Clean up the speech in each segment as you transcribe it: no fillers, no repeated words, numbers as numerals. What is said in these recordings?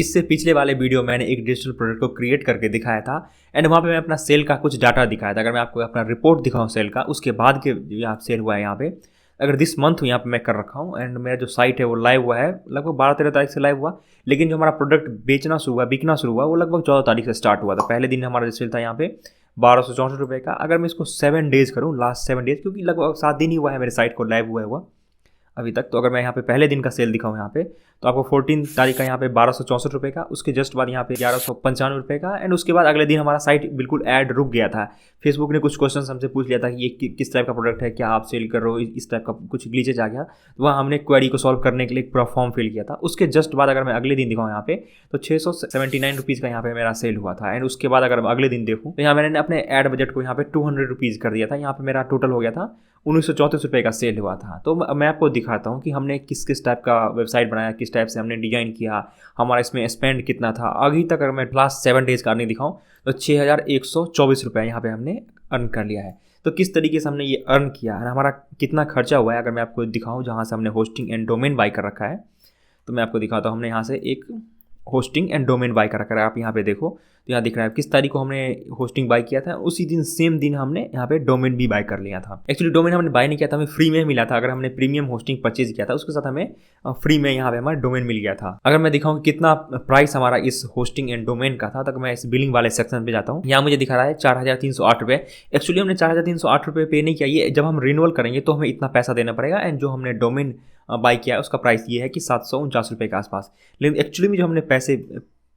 इससे पिछले वाले वीडियो मैंने एक डिजिटल प्रोडक्ट को क्रिएट करके दिखाया था एंड वहाँ पे मैं अपना सेल का कुछ डाटा दिखाया था। अगर मैं आपको अपना रिपोर्ट दिखाऊँ सेल का, उसके बाद के यहाँ सेल हुआ है यहाँ पे, अगर दिस मंथ यहाँ पे मैं कर रखा हूँ एंड मेरा जो साइट है वो लाइव हुआ है लगभग 12-13 तारीख से लाइव हुआ, लेकिन जो हमारा प्रोडक्ट बेचना शुरू हुआ, बिकना शुरू हुआ, वो लगभग 14 तारीख से स्टार्ट हुआ था। पहले दिन हमारा जो सेल था यहाँ पे 1264 का। अगर मैं इसको 7 डेज़ करूँ, लास्ट 7 डेज़, क्योंकि लगभग 7 दिन ही हुआ है मेरे साइट को लाइव हुआ अभी तक, तो अगर मैं यहाँ पे पहले दिन का सेल दिखाऊँ यहाँ पे, तो आपको 14 तारीख का यहाँ पे 1264 का, उसके जस्ट बाद यहाँ पे 1195 का, एंड उसके बाद अगले दिन हमारा साइट बिल्कुल ऐड रुक गया था। फेसबुक ने कुछ क्वेश्चन हमसे पूछ लिया था कि ये किस टाइप का प्रोडक्ट है, क्या आप सेल कर रहे हो, इस टाइप का कुछ ग्लिचेज आ गया, तो वहाँ हमने क्वेरी को सॉल्व करने के लिए एक पूरा फॉर्म फिल किया था। उसके जस्ट बाद अगर मैं अगले दिन दिखाऊँ यहाँ पे, तो 679 रुपीज़ का यहाँ पे मेरा सेल हुआ था। एंड उसके बाद अगर मैं अगले दिन देखूँ तो यहाँ मैंने अपने ऐड बजट को यहाँ पे 200 रुपीज़ कर दिया था। यहाँ पे मेरा टोटल हो गया था 1934 रुपये का सेल हुआ था। तो मैं आपको दिखाता हूँ कि हमने किस किस टाइप का वेबसाइट बनाया, किस टाइप से हमने डिजाइन किया, हमारा इसमें स्पेंड कितना था। अभी तक अगर मैं लास्ट 7 डेज़ का अर्निंग दिखाऊँ तो 6124 रुपये यहाँ पे हमने अर्न कर लिया है। तो किस तरीके से हमने ये अर्न किया है, हमारा कितना खर्चा हुआ है, अगर मैं आपको दिखाऊँ जहाँ से हमने होस्टिंग एंड डोमेन बाई कर रखा है, तो मैं आपको दिखाता हूँ। हमने यहाँ से एक होस्टिंग एंड डोमेन बाई कर रखा है, आप यहाँ पे देखो तो यहाँ दिख रहा है किस तारीख को हमने होस्टिंग बाई किया था। उसी दिन सेम दिन हमने यहाँ पे डोमेन भी बाई कर लिया था। एक्चुअली डोमेन हमने बाई नहीं किया था, हमें फ्री में मिला था। अगर हमने प्रीमियम होस्टिंग परचेज किया था उसके साथ हमें फ्री में यहाँ पे हमारा डोमेन मिल गया था। अगर मैं दिखाऊँ कितना प्राइस हमारा इस होस्टिंग एंड डोमेन का था, तो मैं इस बिलिंग वाले सेक्शन पे जाता हूँ। यहाँ मुझे दिखा रहा है 4308 रुपये। एक्चुअली हमने 4308 रुपये पे नहीं किया, ये जब हम रिन्यूअल करेंगे तो हमें इतना पैसा देना पड़ेगा। एंड जो हमने डोमेन बाई किया है उसका प्राइस ये है कि 749 रुपये के आसपास। लेकिन एक्चुअली में जो हमने पैसे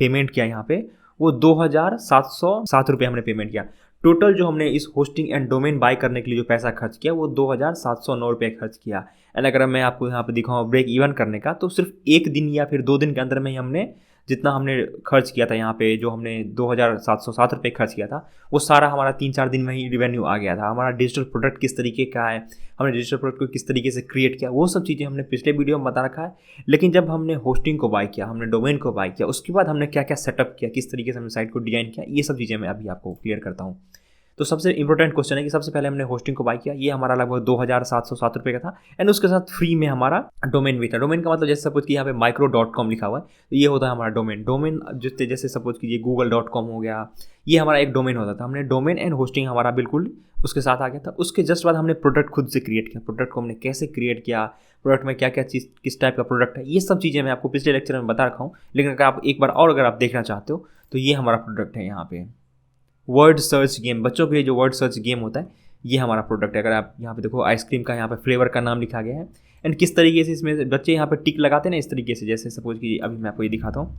पेमेंट किया यहाँ पे वो 2707 रुपये हमने पेमेंट किया। टोटल जो हमने इस होस्टिंग एंड डोमेन बाय करने के लिए जो पैसा खर्च किया वो 2709 रुपये खर्च किया। एंड अगर मैं आपको यहाँ पे दिखाऊँ ब्रेक इवन करने का, तो सिर्फ एक दिन या फिर 2 दिन के अंदर में ही हमने जितना हमने खर्च किया था यहाँ पे, जो हमने 2707 रुपये खर्च किया था, वो सारा हमारा 3-4 दिन में ही रिवेन्यू आ गया था। हमारा डिजिटल प्रोडक्ट किस तरीके का है, हमने डिजिटल प्रोडक्ट को किस तरीके से क्रिएट किया, वो सब चीज़ें हमने पिछले वीडियो में बता रखा है। लेकिन जब हमने होस्टिंग को बाय किया, हमने डोमेन को बाय किया, उसके बाद हमने क्या क्या सेटअप किया, किस तरीके से हमने साइट को डिजाइन किया, ये सब चीज़ें मैं अभी आपको क्लियर करता हूँ। तो सबसे इंपॉर्टेंट क्वेश्चन है कि सबसे पहले हमने होस्टिंग को बाय किया, ये हमारा लगभग 2707 रुपये का था। एंड उसके साथ फ्री में हमारा डोमेन भी था। डोमेन का मतलब जैसे सपोज कि यहाँ पे micro.com लिखा हुआ है, तो ये होता है हमारा डोमेन। जैसे सपोज कीजिए google.com हो गया, ये हमारा एक डोमेन होता था। हमने डोमेन एंड होस्टिंग हमारा बिल्कुल उसके साथ आ गया था। उसके जस्ट बाद हमने प्रोडक्ट खुद से क्रिएट किया। प्रोडक्ट को हमने कैसे क्रिएट किया, प्रोडक्ट में क्या क्या चीज़, किस टाइप का प्रोडक्ट है, ये सब चीज़ें मैं आपको पिछले लेक्चर में बता रखा हूँ। लेकिन अगर आप एक बार और अगर आप देखना चाहते हो तो ये हमारा प्रोडक्ट है। यहाँ पे वर्ड सर्च गेम, बच्चों के लिए जो वर्ड सर्च गेम होता है, ये हमारा प्रोडक्ट है। अगर आप यहाँ पे देखो आइसक्रीम का यहाँ पे फ्लेवर का नाम लिखा गया है। एंड किस तरीके से इसमें बच्चे यहाँ पे टिक लगाते हैं ना, इस तरीके से, जैसे सपोज कि अभी मैं आपको ये दिखाता हूँ,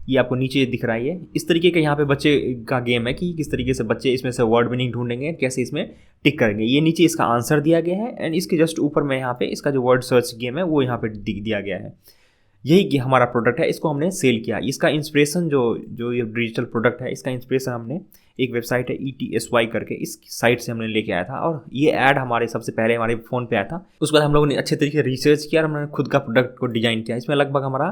ये आपको नीचे दिख रहा है, ये इस तरीके का यहाँ पे बच्चे का गेम है कि किस तरीके से बच्चे इसमें से वर्ड मीनिंग ढूंढेंगे, कैसे इसमें टिक करेंगे। ये नीचे इसका आंसर दिया गया है एंड इसके जस्ट ऊपर में यहाँ पे इसका जो वर्ड सर्च गेम है वो यहाँ पे दिया गया है। यही हमारा प्रोडक्ट है, इसको हमने सेल किया। इसका इंस्पिरेशन जो ये डिजिटल प्रोडक्ट है, इसका इंस्पिरेशन हमने एक वेबसाइट है ETSY करके, इस साइट से हमने लेके आया था। और ये ऐड हमारे सबसे पहले हमारे फ़ोन पे आया था। उसके बाद हम लोगों ने अच्छे तरीके से रिसर्च किया और हमने खुद का प्रोडक्ट को डिज़ाइन किया। इसमें लगभग हमारा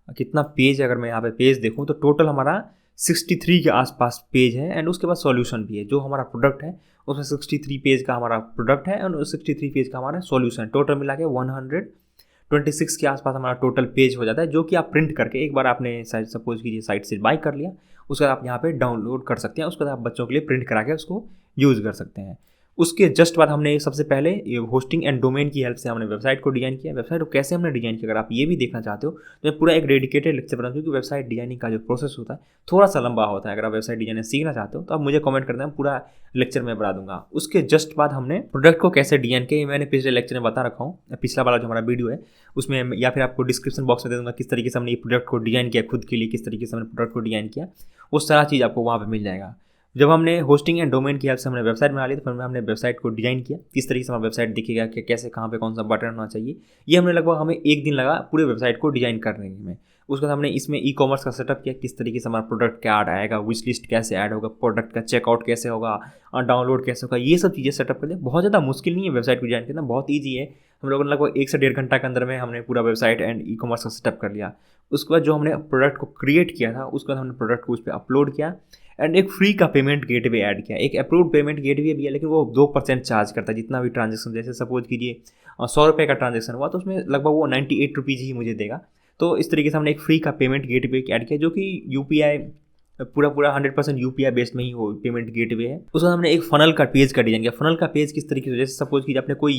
कितना पेज, अगर मैं यहाँ पे पेज देखूँ तो टोटल हमारा 63 के आसपास पेज है। एंड उसके बाद सॉल्यूशन भी है। जो हमारा प्रोडक्ट है उसमें 63 पेज का हमारा प्रोडक्ट है और 63 पेज का हमारा सॉल्यूशन, टोटल मिला के 126 के आसपास हमारा टोटल पेज हो जाता है, जो कि आप प्रिंट करके एक बार आपने सपोज कीजिए साइट से बाय कर लिया, उसके बाद आप यहाँ पे डाउनलोड कर सकते हैं। उसके बाद आप बच्चों के लिए प्रिंट करा के उसको यूज़ कर सकते हैं। उसके जस्ट बाद हमने सबसे पहले ये होस्टिंग एंड डोमेन की हेल्प से हमने वेबसाइट को डिजाइन किया। वेबसाइट को कैसे हमने डिजाइन किया, अगर आप ये भी देखना चाहते हो तो मैं पूरा एक डेडिकेटेड लेक्चर बनाऊँ, क्योंकि वेबसाइट डिजाइनिंग का जो प्रोसेस होता है थोड़ा सा लंबा होता है। अगर आप वेबसाइट डिजाइनिंग सीखना चाहते हो तो आप मुझे कमेंट करना, पूरा लेक्चर में बता दूंगा। उसके जस्ट बाद हमने प्रोडक्ट को कैसे डिजाइन किया, मैंने पिछले लेक्चर में बता रखा हूँ, पिछला वाला जो हमारा वीडियो है उसमें, या फिर आपको डिस्क्रिप्शन बॉक्स में दे दूँगा किस तरीके से हमने ये प्रोडक्ट को डिजाइन किया खुद के लिए, किस तरीके से हमने प्रोडक्ट को डिजाइन किया, वो सारा चीज़ आपको वहाँ पर मिल जाएगा। जब हमने होस्टिंग एंड डोमेन की हेल्प से हमने वेबसाइट बना ली, तो फिर हमने वेबसाइट को डिजाइन किया, किस तरीके से हमारा वेबसाइट दिखेगा, कि कैसे कहाँ पे कौन सा बटन होना चाहिए। ये हमने लगभग हमें 1 दिन लगा पूरे वेबसाइट को डिजाइन करने में। उसके बाद हमने इसमें ई-कॉमर्स का सेटअप किया, किस तरीके से हमारा प्रोडक्ट क्या ऐड आएगा, विश लिस्ट कैसे ऐड होगा, प्रोडक्ट का चेकआउट कैसे होगा, डाउनलोड कैसे होगा, ये सब चीज़ें सेटअप कर लिया। बहुत ज़्यादा मुश्किल नहीं है वेबसाइट को डिजाइन करना, बहुत ईजी है। हम लोगों ने लगभग 1 से 1.5 घंटा के अंदर में हमने पूरा वेबसाइट एंड ई-कॉमर्स का सेटअप कर लिया। उसके बाद जो हमने प्रोडक्ट को क्रिएट किया था, उसके बाद हमने प्रोडक्ट को उस पर अपलोड किया एंड एक फ्री का पेमेंट गेटवे ऐड किया। एक अप्रूव्ड पेमेंट गेटवे भी है, लेकिन वो 2% चार्ज करता है जितना भी ट्रांजेक्शन, जैसे सपोज कीजिए 100 रुपये का ट्रांजेक्शन हुआ तो उसमें लगभग वो 98 रुपीज़ ही मुझे देगा। तो इस तरीके से हमने एक फ्री का पेमेंट गेटवे ऐड किया जो कि यूपीआई पूरा 100% यूपीआई बेस्ड में ही वो पेमेंट गेटवे है। उसके बाद हमने एक फनल का पेज का डिजाइन किया। फनल का पेज किस तरीके से, जैसे सपोज कि आपने कोई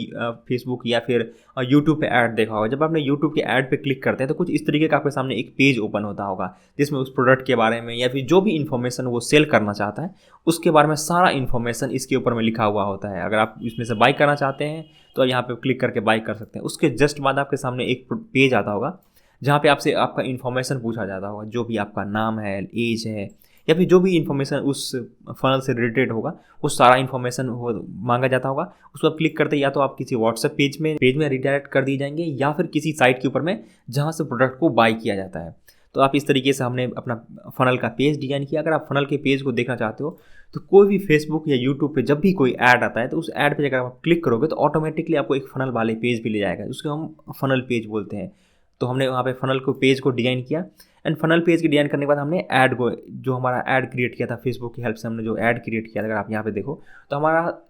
फेसबुक या फिर यूट्यूब पे ऐड देखा होगा, जब आपने यूट्यूब के ऐड पे क्लिक करते हैं तो कुछ इस तरीके का आपके सामने एक पेज ओपन होता होगा जिसमें उस प्रोडक्ट के बारे में या फिर जो भी इन्फॉर्मेशन वो सेल करना चाहता है उसके बारे में सारा इन्फॉर्मेशन इसके ऊपर में लिखा हुआ होता है। अगर आप इसमें से बाई करना चाहते हैं तो यहाँ पे क्लिक करके बाई कर सकते हैं। उसके जस्ट बाद आपके सामने एक पेज आता होगा जहाँ पे आपसे आपका इन्फॉर्मेशन पूछा जाता होगा, जो भी आपका नाम है, एज है या फिर जो भी इन्फॉर्मेशन उस फनल से रिलेटेड होगा वो सारा इन्फॉर्मेशन मांगा जाता होगा। उसको आप क्लिक करते या तो आप किसी व्हाट्सएप पेज में रिडायरेक्ट कर दिए जाएंगे या फिर किसी साइट के ऊपर में जहाँ से प्रोडक्ट को बाई किया जाता है। तो आप इस तरीके से हमने अपना फनल का पेज डिजाइन किया। अगर आप फनल के पेज को देखना चाहते हो तो कोई भी फेसबुक या यूट्यूब पे जब भी कोई ऐड आता है तो उस ऐड पे अगर आप क्लिक करोगे तो ऑटोमेटिकली आपको एक फनल वाले पेज भी ले जाएगा, उसको हम फनल पेज बोलते हैं। तो हमने वहाँ पे फनल को पेज को डिजाइन किया एंड फनल पेज के डिजाइन करने के बाद हमने ऐड को, जो हमारा ऐड क्रिएट किया था फेसबुक की हेल्प से हमने जो ऐड क्रिएट किया, अगर आप यहाँ पे देखो तो हमारा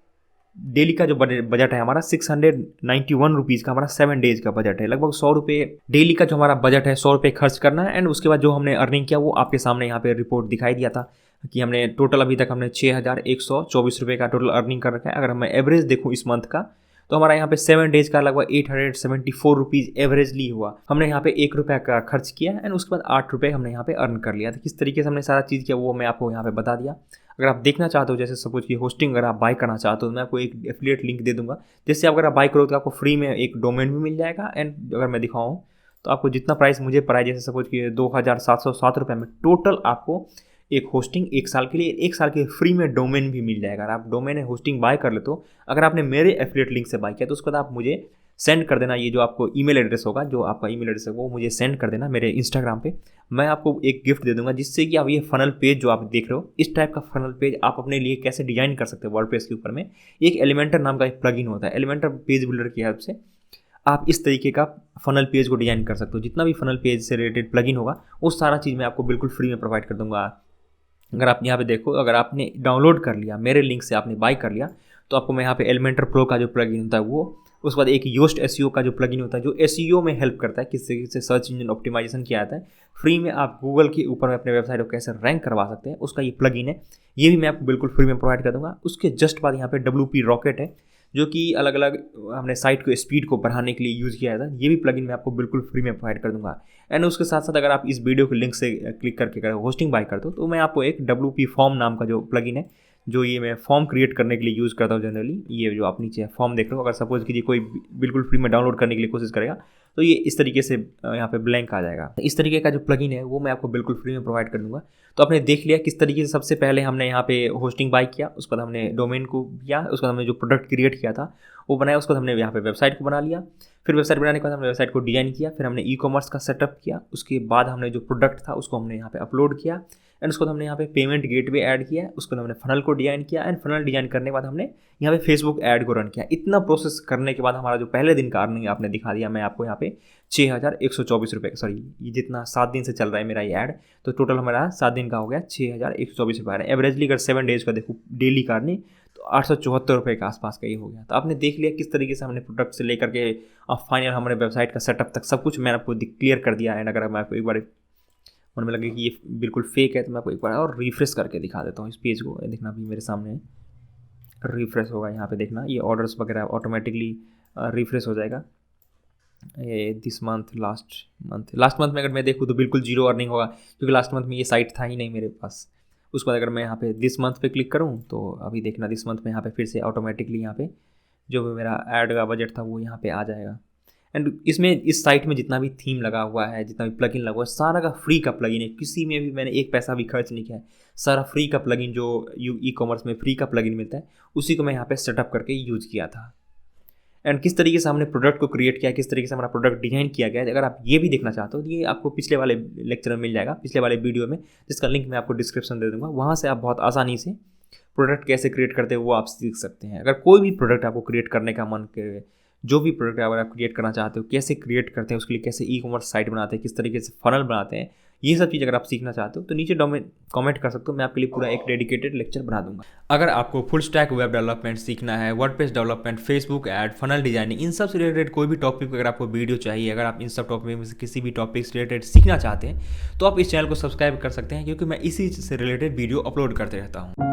डेली का जो बजट है हमारा 691 रुपीज़ का हमारा 7 डेज का बजट है। लगभग 100 रुपये डेली का जो हमारा बजट है 100 रुपये खर्च करना है। एंड उसके बाद जो हमने अर्निंग किया वो आपके सामने यहाँ पे रिपोर्ट दिखाई दिया था कि हमने टोटल अभी तक हमने 6124 रुपये का टोटल अर्निंग कर रखा है। अगर मैं एवरेज देखूँ इस मंथ का तो हमारा यहाँ पे 7 डेज का लगभग 874 रुपीज़ एवरेजली हुआ। हमने यहाँ पे 1 रुपये का खर्च किया एंड उसके बाद 8 रुपये हमने यहाँ पे अर्न कर लिया। तो किस तरीके से हमने सारा चीज़ किया वो मैं आपको यहाँ पे बता दिया। अगर आप देखना चाहते हो, जैसे सपोज कि होस्टिंग अगर आप बाय करना चाहते हो तो मैं आपको एक एफिलिएट लिंक दे दूंगा, जिससे अगर आप बाय करो तो आपको फ्री में एक डोमेन भी मिल जाएगा। एंड अगर मैं दिखाऊँ तो आपको जितना प्राइस मुझे पड़ा है, जैसे सपोज कि 2707 रुपये में टोटल आपको एक होस्टिंग एक साल के लिए, एक साल के फ्री में डोमेन भी मिल जाएगा। अगर आप डोमेन होस्टिंग बाय कर लेते हो, अगर आपने मेरे एफिलिएट लिंक से बाय किया तो उसके बाद आप मुझे सेंड कर देना, ये जो आपको ईमेल एड्रेस होगा, जो आपका ईमेल एड्रेस है वो मुझे सेंड कर देना मेरे इंस्टाग्राम पे। मैं आपको एक गिफ्ट दे दूंगा जिससे कि आप ये फनल पेज जो आप देख रहे हो, इस टाइप का फनल पेज आप अपने लिए कैसे डिजाइन कर सकते हो वर्डप्रेस के ऊपर में। एक एलिमेंटर नाम का एक प्लगइन होता है, एलिमेंटर पेज बिल्डर की हेल्प से आप इस तरीके का फनल पेज को डिजाइन कर सकते हो। जितना भी फनल पेज से रिलेटेड प्लगइन होगा वो सारा चीज़ मैं आपको बिल्कुल फ्री में प्रोवाइड कर दूंगा। अगर आप यहाँ पे देखो, अगर आपने डाउनलोड कर लिया मेरे लिंक से, आपने बाय कर लिया, तो आपको मैं यहाँ पे एलिमेंटर प्रो का जो प्लगइन होता है वो, उसके बाद एक योस्ट एसईओ का जो प्लगइन होता है जो एसईओ में हेल्प करता है, किस तरीके से सर्च इंजन ऑप्टिमाइजेशन किया जाता है फ्री में, आप गूगल के ऊपर में अपने वेबसाइट को कैसे रैंक करवा सकते हैं, उसका ये प्लगइन है। ये भी मैं आपको बिल्कुल फ्री में प्रोवाइड कर दूंगा। उसके जस्ट बाद यहाँ पे WP रॉकेट है जो कि अलग अलग हमने साइट को स्पीड को बढ़ाने के लिए यूज़ किया था। ये भी प्लगइन मैं आपको बिल्कुल फ्री में प्रोवाइड कर दूंगा। एंड उसके साथ साथ अगर आप इस वीडियो के लिंक से क्लिक करके अगर होस्टिंग बाय करते हो तो मैं आपको एक WP फॉर्म नाम का जो प्लगइन है, जो ये मैं फॉर्म क्रिएट करने के लिए यूज़ करता हूँ जनरली, ये जो आप नीचे फॉर्म देख रहे हो, अगर सपोज कीजिए कोई बिल्कुल फ्री में डाउनलोड करने के लिए कोशिश करेगा तो ये इस तरीके से यहाँ पे ब्लैंक आ जाएगा। इस तरीके का जो प्लगइन है वो मैं आपको बिल्कुल फ्री में प्रोवाइड कर दूंगा। तो आपने देख लिया किस तरीके से सबसे पहले हमने यहाँ पे होस्टिंग बाय किया, उसके बाद हमने डोमेन को किया, उसके बाद हमने जो प्रोडक्ट क्रिएट किया था वो बनाया, उसके बाद हमने यहाँ पे वेबसाइट को बना लिया। फिर वेबसाइट बनाने के बाद हमने वेबसाइट को डिजाइन किया, फिर हमने ई-कॉमर्स का सेटअप किया, उसके बाद हमने जो प्रोडक्ट था उसको हमने यहाँ पे अपलोड किया एंड उसको हमने यहाँ पे पेमेंट गेटवे ऐड किया, उसको हमने फनल को डिजाइन किया एंड फनल डिजाइन करने के बाद हमने यहाँ पे फेसबुक ऐड को रन किया। इतना प्रोसेस करने के बाद हमारा जो पहले दिन का अर्निंग आपने दिखा दिया, मैं आपको यहाँ पे 6124 रुपये, सॉरी ये जितना 7 दिन से चल रहा है मेरा ये ऐड, तो टोटल हमारा 7 दिन का हो गया 6124 रुपये। एवरेजली अगर 7 डेज का देखो डेली का अर्निंग तो 874 रुपये के आसपास का ये हो गया। तो आपने देख लिया किस तरीके से हमने प्रोडक्ट से लेकर के फाइनल हमारे वेबसाइट का सेटअप तक सब कुछ मैंने आपको क्लियर कर दिया। एंड अगर मैं आपको एक बार मन में लगे कि ये बिल्कुल फेक है तो मैं आपको एक बार और रिफ्रेश करके दिखा देता हूँ इस पेज को। देखना भी मेरे सामने रिफ्रेश होगा, यहाँ पे देखना ये ऑर्डर्स वगैरह ऑटोमेटिकली रिफ्रेश हो जाएगा। ये दिस मंथ लास्ट मंथ में अगर मैं देखूँ तो बिल्कुल जीरो अर्निंग होगा, क्योंकि लास्ट मंथ में ये साइट था ही नहीं मेरे पास। उसके बाद अगर मैं यहाँ पे दिस मंथ पे क्लिक करूँ तो अभी देखना दिस मंथ में यहाँ पे फिर से ऑटोमेटिकली यहाँ पे जो भी मेरा ऐड का बजट था वो यहाँ पे आ जाएगा। एंड इसमें इस साइट में जितना भी थीम लगा हुआ है, जितना भी प्लगइन लगा हुआ है, सारा का फ्री का प्लगइन है। किसी में भी मैंने एक पैसा भी खर्च नहीं किया है, सारा फ्री का प्लगइन जो ई-कॉमर्स में फ्री का प्लगइन मिलता है उसी को मैं यहाँ पे सेटअप करके यूज़ किया था। एंड किस तरीके से हमने प्रोडक्ट को क्रिएट किया, किस तरीके से हमारा प्रोडक्ट डिजाइन किया गया है, अगर आप ये भी देखना चाहते हो तो ये आपको पिछले वाले लेक्चर में मिल जाएगा, पिछले वाले वीडियो में, जिसका लिंक मैं आपको डिस्क्रिप्शन दे दूँगा। वहाँ से आप बहुत आसानी से प्रोडक्ट कैसे क्रिएट करते हैं वो आप सीख सकते हैं। अगर कोई भी प्रोडक्ट आपको क्रिएट करने का मन करे, जो भी प्रोडक्ट अगर आप क्रिएट करना चाहते हो, कैसे क्रिएट करते हैं, उसके लिए कैसे ई-कॉमर्स साइट बनाते हैं, किस तरीके से फनल बनाते हैं, ये सब चीज़ अगर आप सीखना चाहते हो तो नीचे कमेंट कर सकते हो, मैं आपके लिए पूरा एक डेडिकेटेड लेक्चर बना दूंगा। अगर आपको फुल स्टैक वेब डेवलपमेंट सीखना है, WordPress development, Facebook ad, funnel designing, इन सब से रिलेटेड कोई भी टॉपिक अगर आपको वीडियो चाहिए, अगर आप इन सब टॉपिक में से किसी भी टॉपिक से रिलेटेड सीखना चाहते हैं तो आप इस चैनल को सब्सक्राइब कर सकते हैं, क्योंकि मैं इसी से रिलेटेड वीडियो अपलोड करते रहता हूँ।